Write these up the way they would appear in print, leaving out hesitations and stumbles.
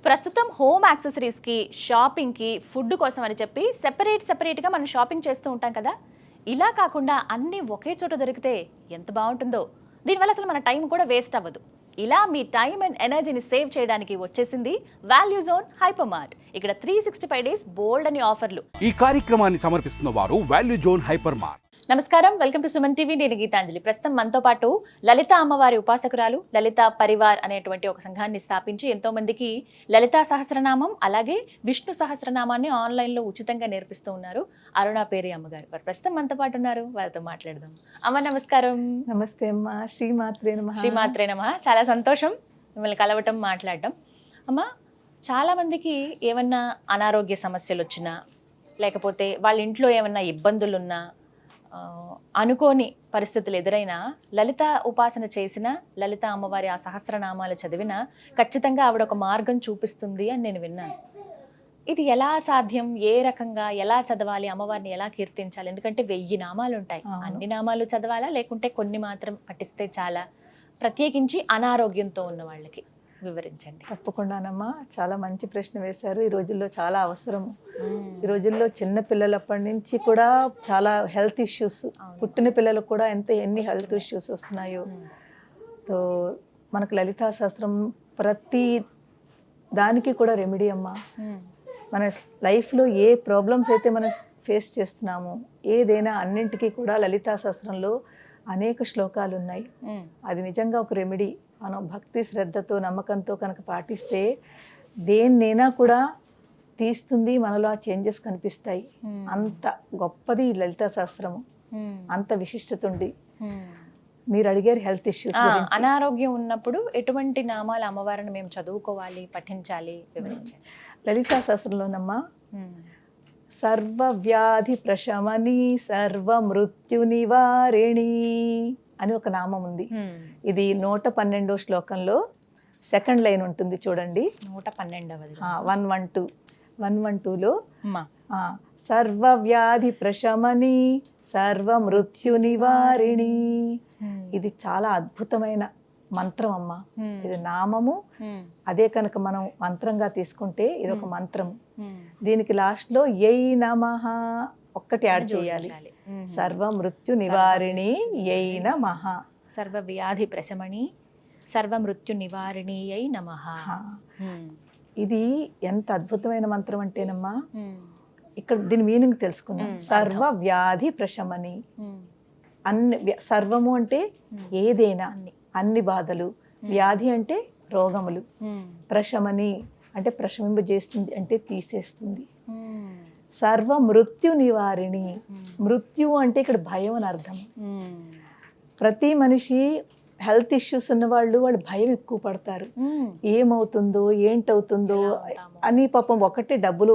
ప్రస్తుతం హోమ్ యాక్సెసరీస్కి, షాపింగ్కి, ఫుడ్ కోసం అని చెప్పి సెపరేట్గా మనం షాపింగ్ చేస్తూ ఉంటాం కదా. ఇలా కాకుండా అన్నీ ఒకే చోట దొరికితే ఎంత బాగుంటుందో. దీనివల్ల అసలు మన టైం కూడా వేస్ట్ అవ్వదు. ఇలా మీ టైం అండ్ ఎనర్జీని సేవ్ చేయడానికి వచ్చేసింది వాల్యూ జోన్ హైపర్ మార్ట్. ఇక్కడ 365 డేస్ బోల్డ్ అని ఆఫర్లు. ఈ కార్యక్రమాన్ని సమర్పిస్తున్న వారు వాల్యూ జోన్ హైపర్ మార్ట్. నమస్కారం, వెల్కమ్ టు సుమన్ టీవీ. నేను గీతాంజలి. ప్రస్తుతం మనతో పాటు లలిత అమ్మవారి ఉపాసకురాలు లలిత పరివార్ అనేటువంటి ఒక సంఘాన్ని స్థాపించి ఎంతో మందికి లలితా సహస్రనామం అలాగే విష్ణు సహస్రనామాన్ని ఆన్లైన్లో ఉచితంగా నేర్పిస్తూ ఉన్నారు అరుణ పేరి అమ్మగారు. వారు ప్రస్తుతం మనతో పాటు ఉన్నారు, వారితో మాట్లాడదాం. అమ్మ నమస్కారం. నమస్తే అమ్మా. శ్రీమాత్రే నమః. శ్రీమాత్రే నమః. చాలా సంతోషం మిమ్మల్ని కలవటం, మాట్లాడటం. అమ్మ, చాలా మందికి ఏమన్నా అనారోగ్య సమస్యలు వచ్చినా, లేకపోతే వాళ్ళ ఇంట్లో ఏమన్నా ఇబ్బందులున్నా, అనుకోని పరిస్థితులు ఎదురైనా లలిత ఉపాసన చేసిన, లలిత అమ్మవారి ఆ సహస్రనామాలు చదివిన ఖచ్చితంగా ఆవిడ ఒక మార్గం చూపిస్తుంది అని నేను విన్నాను. ఇది ఎలా సాధ్యం? ఏ రకంగా ఎలా చదవాలి? అమ్మవారిని ఎలా కీర్తించాలి? ఎందుకంటే 1000 నామాలు ఉంటాయి. అన్ని నామాలు చదవాలా, లేకుంటే కొన్ని మాత్రం పఠిస్తే చాలా? ప్రత్యేకించి అనారోగ్యంతో ఉన్న వాళ్ళకి వివరించండి. తప్పకుండానమ్మా, చాలా మంచి ప్రశ్న వేశారు. ఈ రోజుల్లో చాలా అవసరము. ఈ రోజుల్లో చిన్న పిల్లలప్పటి నుంచి కూడా చాలా హెల్త్ ఇష్యూస్, పుట్టిన పిల్లలకు కూడా ఎన్ని హెల్త్ ఇష్యూస్ వస్తున్నాయో. సో మనకు లలితా శాస్త్రం ప్రతి దానికి కూడా రెమెడీ అమ్మా. మన లైఫ్లో ఏ ప్రాబ్లమ్స్ అయితే మనం ఫేస్ చేస్తున్నామో, ఏదైనా అన్నింటికీ కూడా లలితా శాస్త్రంలో అనేక శ్లోకాలు ఉన్నాయి. అది నిజంగా ఒక రెమెడీ. మనం భక్తి, శ్రద్ధతో, నమ్మకంతో కనుక పాటిస్తే దేన్నైనా కూడా తీస్తుంది, మనలో ఆ చేంజెస్ కనిపిస్తాయి. అంత గొప్పది లలితా శాస్త్రము, అంత విశిష్టత ఉంది. మీరు అడిగారు హెల్త్ ఇష్యూస్. అనారోగ్యం ఉన్నప్పుడు ఎటువంటి నామాలు అమ్మవారిని మేము చదువుకోవాలి, పఠించాలి, వివరించాలి. లలితా శాస్త్రంలోనమ్మా సర్వ వ్యాధి ప్రశమని, సర్వ మృత్యు నివారిణి అని ఒక నామం ఉంది. ఇది 112వ శ్లోకంలో సెకండ్ లైన్ ఉంటుంది చూడండి. 112వ 112లో సర్వ వ్యాధి ప్రశమని, సర్వ మృత్యు నివారిణి. ఇది చాలా అద్భుతమైన మంత్రం అమ్మ. ఇది నామము. అదే కనుక మనం మంత్రంగా తీసుకుంటే ఇది ఒక మంత్రం. దీనికి లాస్ట్ లో యై నమః ఒక్కటి యాడ్ చేయాలి. సర్వ మృత్యు నివారిణి యై నమః. సర్వ వ్యాధి ప్రశమని, సర్వ మృత్యు నివారిణి యై నమః. ఇది ఎంత అద్భుతమైన మంత్రం అంటేనమ్మా, ఇక్కడ దీని మీనింగ్ తెలుసుకుందాం. సర్వ వ్యాధి ప్రశమని, అన్ని సర్వము అంటే ఏదైనా, అన్ని బాధలు. వ్యాధి అంటే రోగములు. ప్రశమని అంటే ప్రశమింపజేస్తుంది, అంటే తీసేస్తుంది. సర్వ మృత్యు నివారిణి. మృత్యు అంటే ఇక్కడ భయం అని అర్థం. ప్రతి మనిషి హెల్త్ ఇష్యూస్ ఉన్న వాళ్ళు భయం ఎక్కువ పడతారు. ఏమవుతుందో, ఏంటవుతుందో అని. పాపం ఒకటే డబ్బులు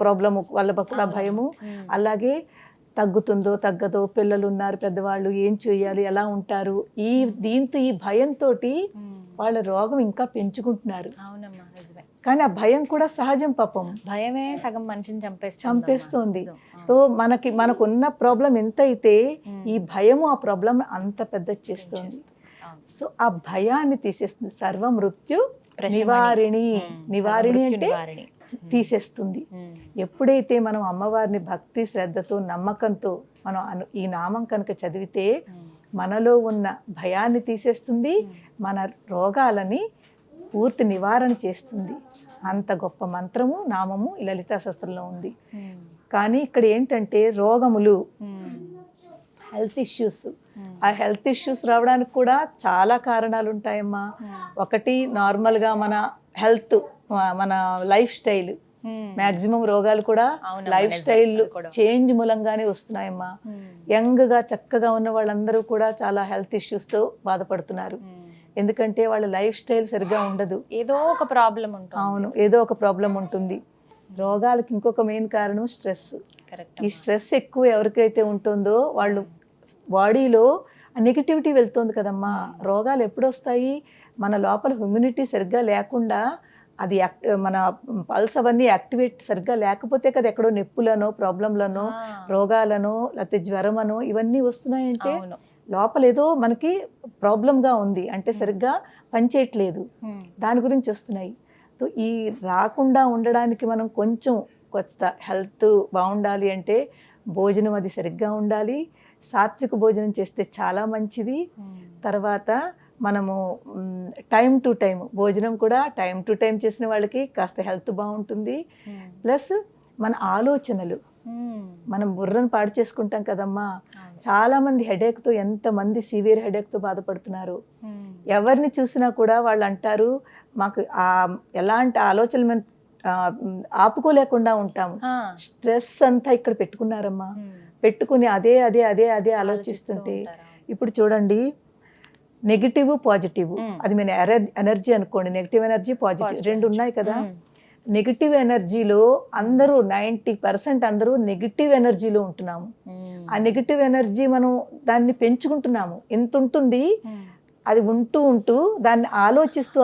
ప్రాబ్లము వాళ్ళ కూడా భయము. అలాగే తగ్గుతుందో తగ్గదో, పిల్లలు ఉన్నారు, పెద్దవాళ్ళు ఏం చేయాలి, ఎలా ఉంటారు, దీంతో ఈ భయంతో వాళ్ళ రోగం ఇంకా పెంచుకుంటున్నారు. కానీ ఆ భయం కూడా సహజం. పాపం భయమే సగం మనిషిని చంపేస్తుంది. సో మనకున్న ప్రాబ్లం ఎంత అయితే ఈ భయము ఆ ప్రాబ్లం అంత పెద్ద చేస్తుంది. సో ఆ భయాన్ని తీసేస్తుంది. సర్వ మృత్యు నివారిణి. నివారిణి అంటే తీసేస్తుంది. ఎప్పుడైతే మనం అమ్మవారిని భక్తి, శ్రద్ధతో, నమ్మకంతో మనం ఈ నామం కనుక చదివితే మనలో ఉన్న భయాన్ని తీసేస్తుంది, మన రోగాలని పూర్తి నివారణ చేస్తుంది. అంత గొప్ప మంత్రము, నామము ఈ లలితా శాస్త్రంలో ఉంది. కానీ ఇక్కడ ఏంటంటే రోగములు, హెల్త్ ఇష్యూస్. ఆ హెల్త్ ఇష్యూస్ రావడానికి కూడా చాలా కారణాలు ఉంటాయమ్మా. ఒకటి నార్మల్గా మన హెల్త్, మన లైఫ్ స్టైల్. మ్యాక్సిమం రోగాలు కూడా లైఫ్ స్టైల్ చేంజ్ మూలంగానే వస్తున్నాయమ్మా. యంగ్గా చక్కగా ఉన్న వాళ్ళందరూ కూడా చాలా హెల్త్ ఇష్యూస్తో బాధపడుతున్నారు. ఎందుకంటే వాళ్ళ లైఫ్ స్టైల్ సరిగ్గా ఉండదు. ఏదో ఒక ప్రాబ్లం ఉంటుంది. అవును, ఏదో ఒక ప్రాబ్లం ఉంటుంది. రోగాలకి ఇంకొక మెయిన్ కారణం స్ట్రెస్. ఈ స్ట్రెస్ ఎక్కువ ఎవరికైతే ఉంటుందో వాళ్ళు బాడీలో నెగిటివిటీ వెళ్తుంది కదమ్మా. రోగాలు ఎప్పుడు వస్తాయి? మన లోపల ఇమ్యూనిటీ సరిగ్గా లేకుండా, అది మన పల్స్ అవన్నీ యాక్టివేట్ సరిగ్గా లేకపోతే కదా ఎక్కడో నొప్పులనో, ప్రాబ్లంలనో, రోగాలనో, లేకపోతే జ్వరమనో ఇవన్నీ వస్తున్నాయంటే లోపల ఏదో మనకి ప్రాబ్లంగా ఉంది, అంటే సరిగ్గా పనిచేయట్లేదు. దాని గురించి వస్తున్నాయి. సో ఈ రాకుండా ఉండడానికి మనం కొంచెం కొత్త హెల్త్ బాగుండాలి అంటే భోజనం అది సరిగ్గా ఉండాలి. సాత్విక భోజనం చేస్తే చాలా మంచిది. తర్వాత మనము టైం టు టైం భోజనం కూడా టైం టు టైం చేసిన వాళ్ళకి కాస్త హెల్త్ బాగుంటుంది. ప్లస్ మన ఆలోచనలు, మనం బుర్రను పాడు చేసుకుంటాం కదమ్మా. చాలామంది హెడేక్తో, ఎంతమంది సివియర్ హెడేక్తో బాధపడుతున్నారు. ఎవరిని చూసినా కూడా వాళ్ళు అంటారు మాకు ఎలాంటి ఆలోచనలు మేము ఆపుకోలేకుండా ఉంటాము. స్ట్రెస్ అంతా ఇక్కడ పెట్టుకున్నారమ్మా. పెట్టుకుని అదే అదే అదే అదే ఆలోచిస్తుంటే ఇప్పుడు చూడండి, నెగిటివ్ పాజిటివ్, అది మన ఎనర్జీ అనుకోండి. నెగిటివ్ ఎనర్జీ పాజిటివ్ రెండు ఉన్నాయి కదా. నెగిటివ్ ఎనర్జీలో అందరూ 90% అందరూ నెగిటివ్ ఎనర్జీలో ఉంటున్నాము. ఆ నెగిటివ్ ఎనర్జీ మనం దాన్ని పెంచుకుంటున్నాము. ఎంత ఉంటుంది అది ఉంటూ ఉంటూ దాన్ని ఆలోచిస్తూ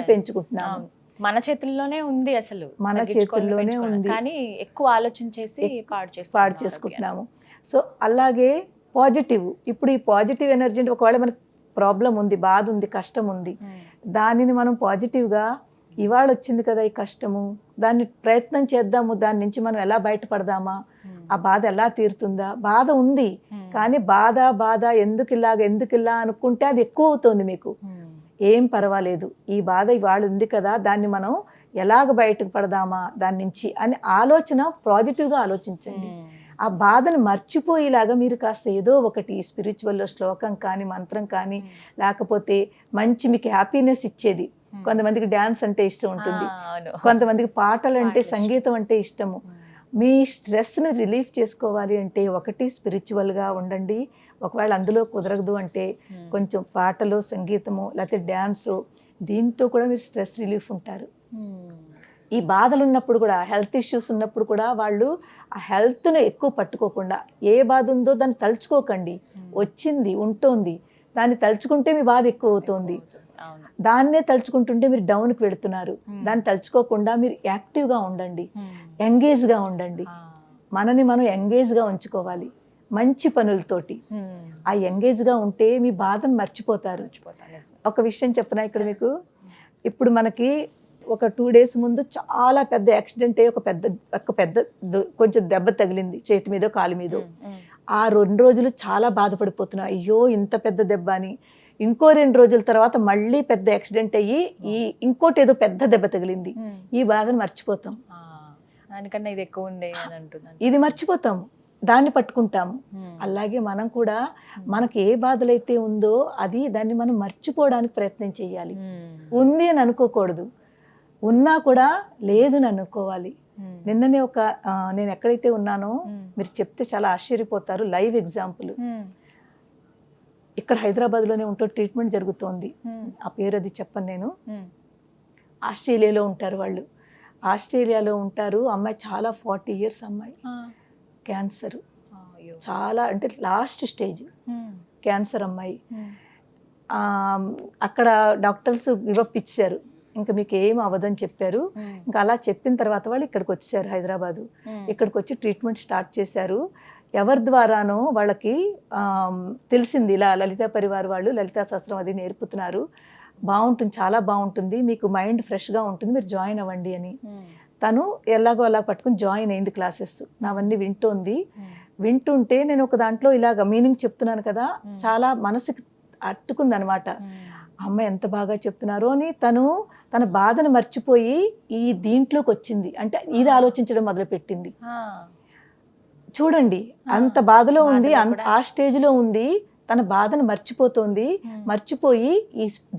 పెంచుకుంటున్నాము. మన చేతుల్లోనే ఉంది, అసలు మన చేతుల్లోనే ఉంది, కానీ ఎక్కువ ఆలోచించేసి పాడు చేసుకుంటున్నాము. సో అలాగే పాజిటివ్, ఇప్పుడు ఈ పాజిటివ్ ఎనర్జీ అంటే ఒకవేళ మనకి ప్రాబ్లం ఉంది, బాధ ఉంది, కష్టం ఉంది, దానిని మనం పాజిటివ్గా ఇవాళ వచ్చింది కదా ఈ కష్టము, దాన్ని ప్రయత్నం చేద్దాము, దాని నుంచి మనం ఎలా బయటపడదామా, ఆ బాధ ఎలా తీరుతుందా. బాధ ఉంది కానీ బాధ ఎందుకు ఇలా అనుకుంటే అది ఎక్కువ అవుతుంది మీకు. ఏం పర్వాలేదు, ఈ బాధ ఇవాళ ఉంది కదా, దాన్ని మనం ఎలాగ బయటకు పడదామా దాని నుంచి అని ఆలోచన పాజిటివ్గా ఆలోచించండి. ఆ బాధను మర్చిపోయేలాగా మీరు కాస్త ఏదో ఒకటి స్పిరిచువల్లో శ్లోకం కానీ మంత్రం కానీ, లేకపోతే మంచి మీకు హ్యాపీనెస్ ఇచ్చేది. కొంతమందికి డ్యాన్స్ అంటే ఇష్టం ఉంటుంది, కొంతమందికి పాటలు అంటే సంగీతం అంటే ఇష్టము. మీ స్ట్రెస్ని రిలీఫ్ చేసుకోవాలి అంటే ఒకటి స్పిరిచువల్గా ఉండండి. ఒకవేళ అందులో కుదరదు అంటే కొంచెం పాటలు, సంగీతము, లేకపోతే డ్యాన్సు, దీంతో కూడా మీరు స్ట్రెస్ రిలీఫ్ ఉంటారు. ఈ బాధలు ఉన్నప్పుడు కూడా, హెల్త్ ఇష్యూస్ ఉన్నప్పుడు కూడా వాళ్ళు ఆ హెల్త్ను ఎక్కువ పట్టుకోకుండా, ఏ బాధ ఉందో దాన్ని తలుచుకోకండి. వచ్చింది ఉంటోంది, దాన్ని తలుచుకుంటే మీ బాధ ఎక్కువ అవుతుంది. దాన్నే తలుచుకుంటుంటే మీరు డౌన్కి వెళుతున్నారు. దాన్ని తలుచుకోకుండా మీరు యాక్టివ్గా ఉండండి, ఎంగేజ్గా ఉండండి. మనని మనం ఎంగేజ్గా ఉంచుకోవాలి మంచి పనులతోటి. ఆ ఎంగేజ్గా ఉంటే మీ బాధను మర్చిపోతారు. ఒక విషయం చెప్పనా ఇక్కడ మీకు, ఇప్పుడు మనకి ఒక 2 days ముందు చాలా పెద్ద యాక్సిడెంట్ అయ్యి ఒక పెద్ద కొంచెం దెబ్బ తగిలింది చేతి మీదో కాలు మీదో. ఆ 2 రోజులు చాలా బాధపడిపోతున్నా, అయ్యో ఇంత పెద్ద దెబ్బ అని. ఇంకో 2 రోజుల తర్వాత మళ్ళీ పెద్ద యాక్సిడెంట్ అయ్యి ఇంకోటి ఏదో పెద్ద దెబ్బ తగిలింది. ఈ బాధను మర్చిపోతాం. దానికన్నా ఇది ఎక్కువ ఉంది అని అంటున్నాను. ఇది మర్చిపోతాము, దాన్ని పట్టుకుంటాము. అలాగే మనం కూడా మనకి ఏ బాధలైతే ఉందో దాన్ని మనం మర్చిపోవడానికి ప్రయత్నం చేయాలి. ఉంది అని అనుకోకూడదు, ఉన్నా కూడా లేదని అనుకోవాలి. నిన్ననే నేను ఎక్కడైతే ఉన్నానో మీరు చెప్తే చాలా ఆశ్చర్యపోతారు. లైవ్ ఎగ్జాంపుల్, ఇక్కడ హైదరాబాద్లోనే ఉంటూ ట్రీట్మెంట్ జరుగుతోంది. ఆ పేరు అది చెప్పను నేను. ఆస్ట్రేలియాలో ఉంటారు వాళ్ళు. ఆస్ట్రేలియాలో ఉంటారు. అమ్మాయి చాలా 40 years అమ్మాయి, క్యాన్సర్, చాలా అంటే లాస్ట్ స్టేజ్ క్యాన్సర్ అమ్మాయి. అక్కడ డాక్టర్స్ గివప్ ఇచ్చారు, ఇంకా మీకు ఏం అవ్వదని చెప్పారు. ఇంకా అలా చెప్పిన తర్వాత వాళ్ళు ఇక్కడికి వచ్చారు, హైదరాబాదు. ఇక్కడికి వచ్చి ట్రీట్మెంట్ స్టార్ట్ చేశారు. ఎవరి ద్వారానో వాళ్ళకి తెలిసింది, ఇలా లలితా పరివార్ వాళ్ళు లలితా శాస్త్రం అది నేర్పుతున్నారు, బాగుంటుంది, చాలా బాగుంటుంది, మీకు మైండ్ ఫ్రెష్గా ఉంటుంది, మీరు జాయిన్ అవ్వండి అని. తను ఎలాగో అలా పట్టుకుని జాయిన్ అయింది క్లాసెస్. నావన్నీ వింటుంటే నేను ఒక దాంట్లో ఇలాగ మీనింగ్ చెప్తున్నాను కదా, చాలా మనసుకి అట్టుకుంది అనమాట. అమ్మాయి ఎంత బాగా చెప్తున్నారో అని తన బాధను మర్చిపోయి ఈ దీంట్లోకి వచ్చింది. అంటే ఇది ఆలోచించడం మొదలుపెట్టింది. చూడండి, అంత బాధలో ఉంది, ఆ స్టేజ్లో ఉంది, తన బాధను మర్చిపోతోంది. మర్చిపోయి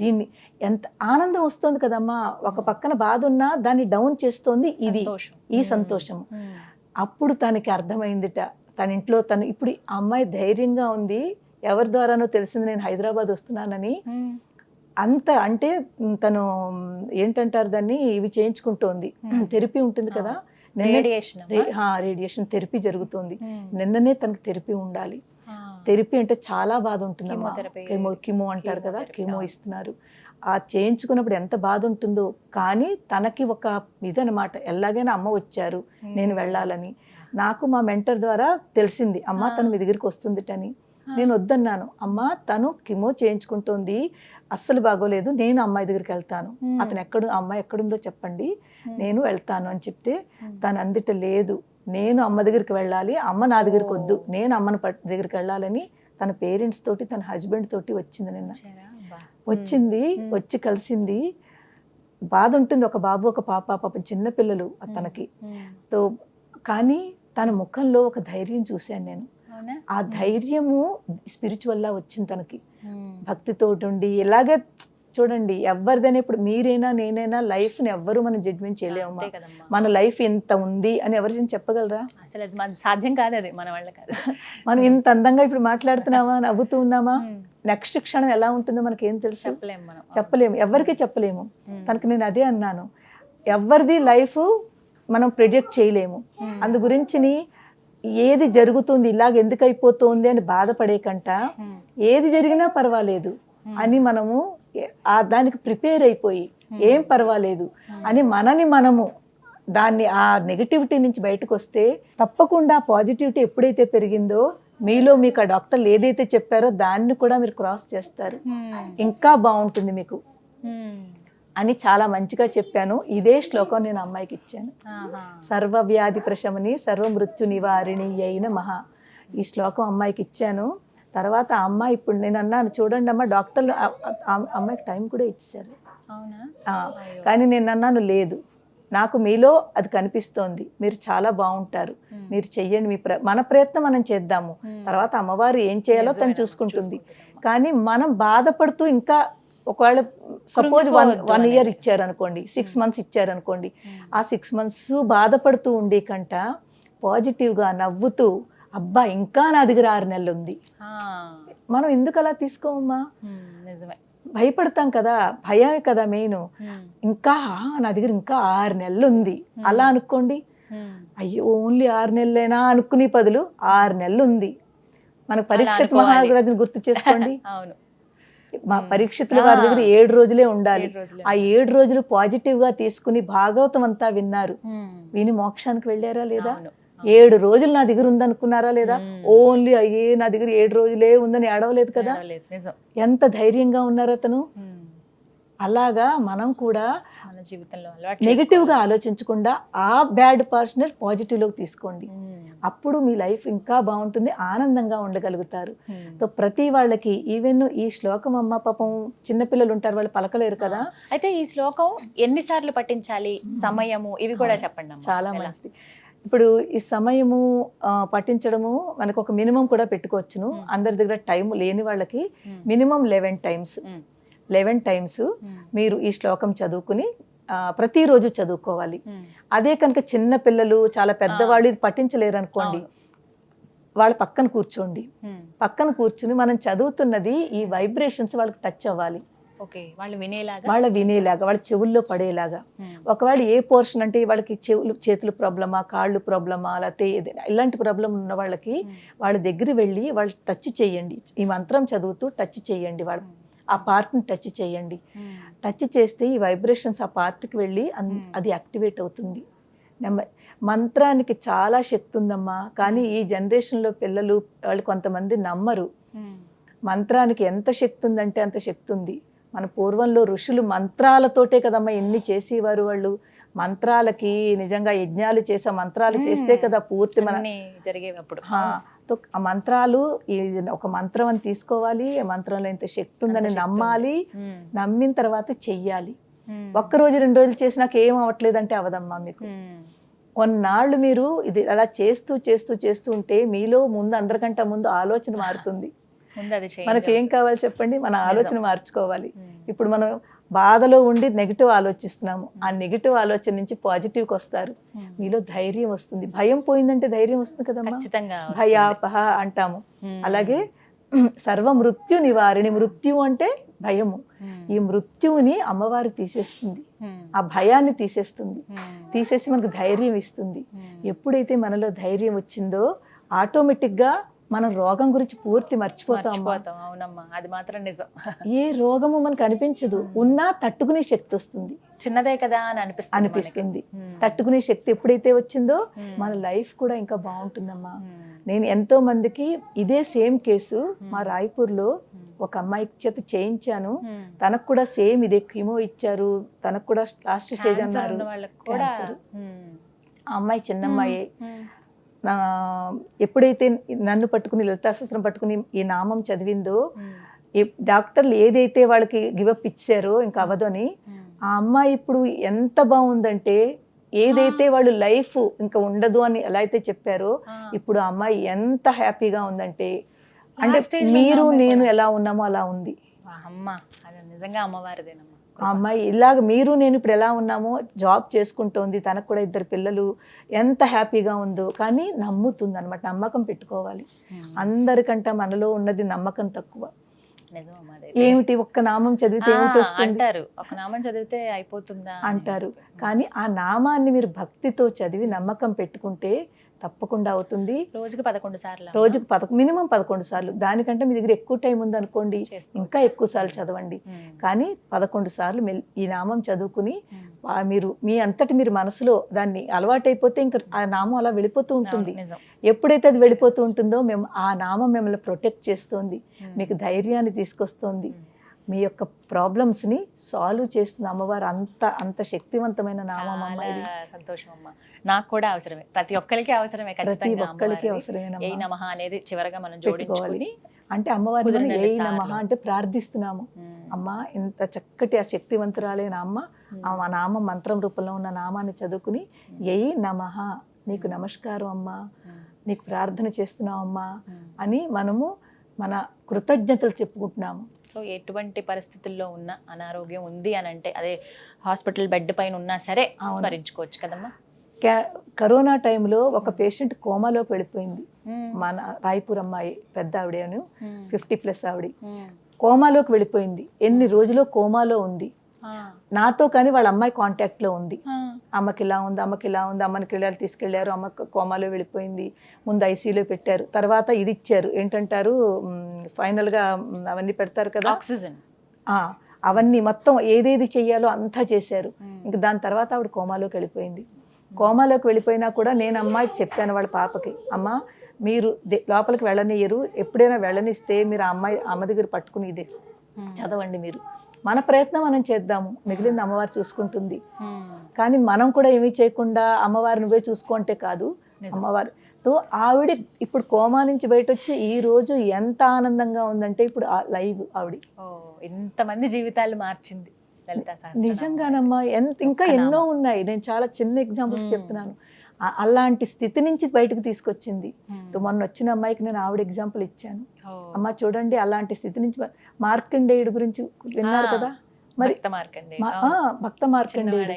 దీన్ని ఎంత ఆనందం వస్తుంది కదమ్మా. ఒక పక్కన బాధ ఉన్నా దాన్ని డౌన్ చేస్తోంది ఈ సంతోషం. అప్పుడు తనకి అర్థమైందిట, తన ఇంట్లో ఇప్పుడు ఆ అమ్మాయి ధైర్యంగా ఉంది. ఎవరి ద్వారానో తెలిసింది నేను హైదరాబాద్ వస్తున్నానని. అంత అంటే తను ఏంటంటారు దాన్ని, ఇవి చేయించుకుంటోంది, థెరపీ ఉంటుంది కదా, రేడియేషన్ థెరపీ జరుగుతుంది. నిన్ననే తనకి థెరపీ ఉండాలి. థెరపీ అంటే చాలా బాధ ఉంటుంది, కిమో అంటారు కదా, కిమో ఇస్తున్నారు. ఆ చేయించుకున్నప్పుడు ఎంత బాధ ఉంటుందో. కానీ తనకి ఒక ఇదనమాట, ఎలాగైనా అమ్మ వచ్చారు, నేను వెళ్ళాలని. నాకు మా మెంటర్ ద్వారా తెలిసింది, అమ్మ తను మీ దగ్గరికి వస్తుందిటని. నేను వద్దన్నాను. అమ్మ తను కిమో చేయించుకుంటోంది, అస్సలు బాగోలేదు, నేను అమ్మాయి దగ్గరికి వెళ్తాను, అతను అమ్మాయి ఎక్కడుందో చెప్పండి, నేను వెళ్తాను అని చెప్తే తను అందిట లేదు, నేను అమ్మ దగ్గరికి వెళ్ళాలి, అమ్మ నా దగ్గరికి వద్దు, నేను అమ్మని దగ్గరికి వెళ్ళాలని తన పేరెంట్స్ తోటి తన హస్బెండ్ తోటి వచ్చింది. నిన్న వచ్చింది, వచ్చి కలిసింది. బాధ ఉంటుంది, ఒక బాబు ఒక పాప చిన్న పిల్లలు తనకి. తో కానీ తన ముఖంలో ఒక ధైర్యం చూశాను నేను. ఆ ధైర్యము స్పిరిచువల్ లా వచ్చింది తనకి, భక్తితో ఉండి. ఇలాగే చూడండి, ఎవరిదైనా ఇప్పుడు మీరైనా నేనైనా లైఫ్ని ఎవ్వరు మనం జడ్జ్మెంట్ చేయలేము. మన లైఫ్ ఇంత ఉంది అని ఎవరు చెప్పగలరా? అసలు అది సాధ్యం కాదు, అది మన వాళ్ళ కాదు. మనం ఇంత అందంగా ఇప్పుడు మాట్లాడుతున్నామా, నవ్వుతూ ఉన్నామా, నెక్స్ట్ క్షణం ఎలా ఉంటుందో మనకి ఏం తెలుసు? చెప్పలేము, ఎవరికి చెప్పలేము. తనకి నేను అదే అన్నాను, ఎవరిది లైఫ్ మనం ప్రిడిక్ట్ చేయలేము. అందు గురించి ఏది జరుగుతుంది, ఇలాగ ఎందుకు అయిపోతుంది అని బాధపడే కంట ఏది జరిగినా పర్వాలేదు అని మనము దానికి ప్రిపేర్ అయిపోయి ఏం పర్వాలేదు అని మనము దాన్ని ఆ నెగటివిటీ నుంచి బయటకు వస్తే తప్పకుండా పాజిటివిటీ ఎప్పుడైతే పెరిగిందో మీలో మీకు ఆ డాక్టర్లు ఏదైతే చెప్పారో దాన్ని కూడా మీరు క్రాస్ చేస్తారు, ఇంకా బాగుంటుంది మీకు అని చాలా మంచిగా చెప్పాను. ఇదే శ్లోకం నేను అమ్మాయికి ఇచ్చాను. సర్వవ్యాధి ప్రశమని సర్వమృత్యు నివారిణి అయిన మహా, ఈ శ్లోకం అమ్మాయికి ఇచ్చాను. తర్వాత ఆ అమ్మాయి ఇప్పుడు నేను అన్నాను, చూడండి అమ్మ, డాక్టర్లు అమ్మాయికి టైం కూడా ఇచ్చారు. కానీ నేను అన్నాను, లేదు, నాకు మీలో అది కనిపిస్తోంది, మీరు చాలా బాగుంటారు, మీరు చెయ్యండి, మన ప్రయత్నం మనం చేద్దాము, తర్వాత అమ్మవారు ఏం చేయాలో తను చూసుకుంటుంది. కానీ మనం బాధపడుతూ ఇంకా ఒకవేళ సపోజ్ 1 year ఇచ్చారనుకోండి, 6 months ఇచ్చారనుకోండి, ఆ 6 months బాధపడుతూ ఉండే కంట పాజిటివ్గా నవ్వుతూ, అబ్బా ఇంకా నా దగ్గర 6 నెలలు ఉంది, మనం ఎందుకు అలా తీసుకోమమ్మా? భయపడతాం కదా, భయమే కదా మెయిన్. ఇంకా నా దగ్గర ఇంకా 6 నెలలు ఉంది అలా అనుకోండి. అయ్యో ఓన్లీ 6 నెలలేనా అనుకునే బదులు 6 నెలలు ఉంది. మన పరీక్షిత్ మహారాజుని గుర్తు చేసుకోండి. మా పరీక్షితుల వారి దగ్గర 7 రోజులే ఉండాలి. ఆ 7 రోజులు పాజిటివ్ గా తీసుకుని భాగవతం అంతా విన్నారు, విని మోక్షానికి వెళ్ళారా లేదా? 7 రోజులు నా దగ్గర ఉందనుకున్నారా లేదా? ఓన్లీ అయ్యే నా దగ్గర 7 రోజులే ఉందని ఏడవలేదు కదా. ఎంత ధైర్యంగా ఉన్నారు అతను. అలాగా మనం కూడా మన జీవితంలో నెగిటివ్ గా ఆలోచించకుండా ఆ బ్యాడ్ పర్సన్ పాజిటివ్ లోకి తీసుకోండి, అప్పుడు మీ లైఫ్ ఇంకా బాగుంటుంది, ఆనందంగా ఉండగలుగుతారు. సో ప్రతి వాళ్ళకి ఈవెన్ ఈ శ్లోకం అమ్మ పాపం చిన్నపిల్లలు ఉంటారు, వాళ్ళు పలకలేరు కదా. అయితే ఈ శ్లోకం ఎన్నిసార్లు పఠించాలి, సమయము, ఇవి కూడా చెప్పండి. చాలా మంచిది. ఇప్పుడు ఈ సమయము పఠించడము మనకు ఒక మినిమం కూడా పెట్టుకోవచ్చును. అందరి దగ్గర టైం లేని వాళ్ళకి మినిమం 11 times మీరు ఈ శ్లోకం చదువుకుని ప్రతిరోజు చదువుకోవాలి. అదే కనుక చిన్న పిల్లలు చాలా పెద్దవాళ్ళు ఇది పఠించలేరు అనుకోండి, వాళ్ళ పక్కన కూర్చోండి. పక్కన కూర్చుని మనం చదువుతున్నది ఈ వైబ్రేషన్స్ వాళ్ళకి టచ్ అవ్వాలి, వాళ్ళ వినేలాగా, వాళ్ళ చెవుల్లో పడేలాగా. ఒకవేళ ఏ పోర్షన్ అంటే వాళ్ళకి చేతులు ప్రాబ్లమా, కాళ్ళు ప్రాబ్లమా, లేకపోతే ఇలాంటి ప్రాబ్లం ఉన్న వాళ్ళకి వాళ్ళ దగ్గర వెళ్ళి వాళ్ళు టచ్ చేయండి. ఈ మంత్రం చదువుతూ టచ్ చేయండి, వాళ్ళు ఆ పార్ట్ని టచ్ చేయండి. టచ్ చేస్తే ఈ వైబ్రేషన్స్ ఆ పార్ట్కి వెళ్ళి అది యాక్టివేట్ అవుతుంది. మంత్రానికి చాలా శక్తి ఉందమ్మా, కానీ ఈ జనరేషన్లో పిల్లలు వాళ్ళు కొంతమంది నమ్మరు. మంత్రానికి ఎంత శక్తి ఉందంటే అంత శక్తి ఉంది. మన పూర్వంలో ఋషులు మంత్రాలతోటే కదమ్మా ఎన్ని చేసేవారు. వాళ్ళు మంత్రాలకి నిజంగా యజ్ఞాలు చేసే మంత్రాలు చేస్తే కదా పూర్తి మన జరిగేటప్పుడు. ఆ మంత్రాలు ఒక మంత్రం అని తీసుకోవాలి, ఆ మంత్రంలో ఇంత శక్తి ఉందని నమ్మాలి, నమ్మిన తర్వాత చెయ్యాలి. 1 రోజు 2 రోజులు చేసినాక ఏం అవ్వట్లేదంటే అవదమ్మా. మీకు కొన్నాళ్ళు మీరు ఇది అలా చేస్తూ చేస్తూ చేస్తూ ఉంటే మీలో ముందు అందరికంటే ముందు ఆలోచన మారుతుంది. మనకి ఏం కావాలి చెప్పండి, మన ఆలోచన మార్చుకోవాలి. ఇప్పుడు మనం బాధలో ఉండి నెగిటివ్ ఆలోచిస్తున్నాము, ఆ నెగిటివ్ ఆలోచన నుంచి పాజిటివ్కి వస్తారు, మీలో ధైర్యం వస్తుంది. భయం పోయిందంటే ధైర్యం వస్తుంది కదమ్మా, భయాపహ అంటాము. అలాగే సర్వ మృత్యు నివారిణి, మృత్యు అంటే భయము. ఈ మృత్యువుని అమ్మవారు తీసేస్తుంది, ఆ భయాన్ని తీసేసి మనకు ధైర్యం ఇస్తుంది. ఎప్పుడైతే మనలో ధైర్యం వచ్చిందో ఆటోమేటిక్గా మనం రోగం గురించి పూర్తి మర్చిపోతాం. అవునమ్మా, అది మాత్రం నిజం. ఏ రోగము మనకు అనిపించదు, ఉన్నా తట్టుకునే శక్తి వస్తుంది. చిన్నదే కదా అని అనిపిస్తుంది. తట్టుకునే శక్తి ఎప్పుడైతే వచ్చిందో మన లైఫ్ కూడా ఇంకా బాగుంటుందమ్మా. నేను ఎంతో మందికి ఇదే సేమ్ కేసు మా రాయ్పూర్లో ఒక అమ్మాయి చేత చేయించాను. తనకు కూడా సేమ్ ఇదే కీమో ఇచ్చారు, తనకు కూడా లాస్ట్ స్టేజ్ అన్నారు. క్యాన్సర్. ఆ అమ్మాయి చిన్న అమ్మాయి. ఎప్పుడైతే నన్ను పట్టుకుని లలితాశాస్త్రం పట్టుకుని ఈ నామం చదివిందో, ఈ డాక్టర్లు ఏదైతే వాళ్ళకి గివప్ ఇచ్చారో ఇంకా అవ్వదని, ఆ అమ్మాయి ఇప్పుడు ఎంత బాగుందంటే, ఏదైతే వాళ్ళు లైఫ్ ఇంకా ఉండదు అని ఎలా అయితే చెప్పారో ఇప్పుడు ఆ అమ్మాయి ఎంత హ్యాపీగా ఉందంటే, అంటే మీరు నేను ఎలా ఉన్నామో అలా ఉంది. నిజంగా అమ్మవారిదేనమ్మా. ఆ అమ్మాయి ఇలాగ మీరు నేను ఇప్పుడు ఎలా ఉన్నామో జాబ్ చేసుకుంటోంది, తనకు కూడా 2 పిల్లలు, ఎంత హ్యాపీగా ఉందో. కానీ నమ్ముతుంది అనమాట, నమ్మకం పెట్టుకోవాలి. అందరికంటే మనలో ఉన్నది నమ్మకం తక్కువ. ఏమిటి ఒక్క నామం చదివితే ఏమిటి వస్తుంది అంటారు, ఒక నామం చదివితే అయిపోతుందా అంటారు. కానీ ఆ నామాన్ని మీరు భక్తితో చదివి నమ్మకం పెట్టుకుంటే తప్పకుండా అవుతుంది. రోజుకి 11 సార్లు, రోజుకి మినిమం 11 సార్లు. దానికంటే మీ దగ్గర ఎక్కువ టైం ఉంది అనుకోండి, ఇంకా ఎక్కువ సార్లు చదవండి. కానీ 11 సార్లు ఈ నామం చదువుకుని మీరు మీ అంతటి మీరు మనసులో దాన్ని అలవాటైపోతే ఇంకా ఆ నామం అలా వెళ్ళిపోతూ ఉంటుంది. ఎప్పుడైతే అది వెళ్ళిపోతూ ఉంటుందో మేము ఆ నామం మిమ్మల్ని ప్రొటెక్ట్ చేస్తుంది, మీకు ధైర్యాన్ని తీసుకొస్తుంది, మీ యొక్క ప్రాబ్లమ్స్ ని సాల్వ్ చేస్తుంది అమ్మవారు. అంత శక్తివంతమైన నామం అమ్మ. సంతోషం అమ్మ, నాకు కూడా అవసరమే, ప్రతి ఒక్కరికి అవసరమే, ప్రతి ఒక్కరికి అవసరమే. ఏ నమః అనేది చివరగా మనం జోడించుకోవాలి. అంటే అమ్మవారిని ఏ నమః అంటే ప్రార్థిస్తున్నాము. అమ్మ ఇంత చక్కటి ఆ శక్తివంతురాలైన అమ్మ ఆ నామం మంత్రం రూపంలో ఉన్న నామాన్ని చదువుకుని ఏ నమః, నీకు నమస్కారం అమ్మా, నీకు ప్రార్థన చేస్తున్నాం అమ్మా అని మనము మన కృతజ్ఞతలు చెప్పుకుంటున్నాము. సో ఎటువంటి పరిస్థితుల్లో ఉన్న అనారోగ్యం ఉంది అని అంటే, అదే హాస్పిటల్ బెడ్ పైన ఉన్నా సరే స్మరించుకోవచ్చు కదమ్మా. కరోనా టైంలో ఒక పేషెంట్ కోమాలోకి వెళ్ళిపోయింది, మన రాయ్పూర్ అమ్మాయి, పెద్ద ఆవిడను 50+ ఆవిడ కోమాలోకి వెళ్ళిపోయింది. ఎన్ని రోజులు కోమాలో ఉంది. నాతో కానీ వాళ్ళ అమ్మాయి కాంటాక్ట్ లో ఉంది. అమ్మకి ఇలా ఉంది, అమ్మకి ఇలా ఉంది, అమ్మని తీసుకెళ్లారు, అమ్మ కోమాలో వెళ్ళిపోయింది. ముందు ఐసీయూలో పెట్టారు, తర్వాత ఇది ఇచ్చారు, ఏంటంటారు ఫైనల్ గా అవన్నీ పెడతారు కదా, ఆక్సిజన్, అవన్నీ మొత్తం ఏదేది చెయ్యాలో అంతా చేశారు. ఇంకా దాని తర్వాత ఆవిడ కోమాలోకి వెళ్ళిపోయింది. కోమాలోకి వెళ్ళిపోయినా కూడా నేను అమ్మాయికి చెప్పాను, వాళ్ళ పాపకి, అమ్మ మీరు లోపలికి వెళ్ళనియరు, ఎప్పుడైనా వెళ్ళనిస్తే మీరు అమ్మ దగ్గర పట్టుకుని ఇదే చదవండి, మీరు మన ప్రయత్నం మనం చేద్దాము, మిగిలింది అమ్మవారు చూసుకుంటుంది. కానీ మనం కూడా ఏమీ చేయకుండా అమ్మవారు నువ్వే చూసుకుంటే కాదు, అమ్మవారితో ఆవిడ ఇప్పుడు కోమా నుంచి బయట వచ్చి ఈ రోజు ఎంత ఆనందంగా ఉందంటే, ఇప్పుడు లైవ్ ఆవిడ ఎంతమంది జీవితాలు మార్చింది లలితా సహస్రనామం. నిజంగానమ్మా, ఇంకా ఎన్నో ఉన్నాయి. నేను చాలా చిన్న ఎగ్జాంపుల్స్ చెప్తున్నాను. అలాంటి స్థితి నుంచి బయటకు తీసుకొచ్చింది. మొన్న వచ్చిన అమ్మాయికి నేను ఆవిడ ఎగ్జాంపుల్ ఇచ్చాను. అమ్మ చూడండి, అలాంటి స్థితి నుంచి. మార్కండేయుడు గురించి విన్నారు కదా మరి, భక్త మార్కండేయుడు.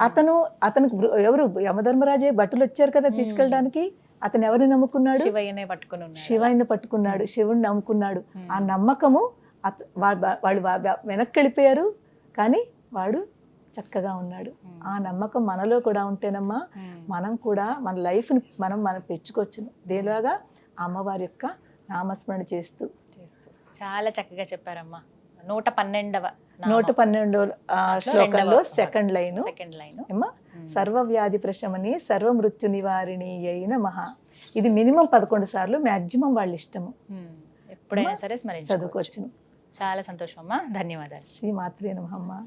అతను ఎవరు, యమధర్మరాజే భటులు వచ్చారు కదా తీసుకెళ్ళడానికి. అతను ఎవరిని నమ్ముకున్నాడు? శివయ్యని పట్టుకున్నాడు, శివుణ్ణి నమ్ముకున్నాడు. ఆ నమ్మకము వాళ్ళు వెనక్కి వెళ్ళిపోయారు, కానీ వాడు చక్కగా ఉన్నాడు. ఆ నమ్మకం మనలో కూడా ఉంటేనమ్మా మనం కూడా మన లైఫ్ని మనం పెంచుకోవచ్చును. దేలాగా అమ్మవారి యొక్క నామస్మరణ చేస్తూ. చాలా చక్కగా చెప్పారమ్మా. 112వ శ్లోకంలో సెకండ్ లైన్ ఏమా, సర్వవ్యాధి ప్రశమని సర్వమృత్యు నివారిణి అయిన మహా. ఇది మినిమం 11 సార్లు, మాక్సిమం వాళ్ళ ఇష్టము, ఎప్పుడైనా సరే చదువుకోవచ్చు. చదువుకోవచ్చును. చాలా సంతోషం అమ్మా, ధన్యవాదాలు. శ్రీ మాత్రే నమః అమ్మా.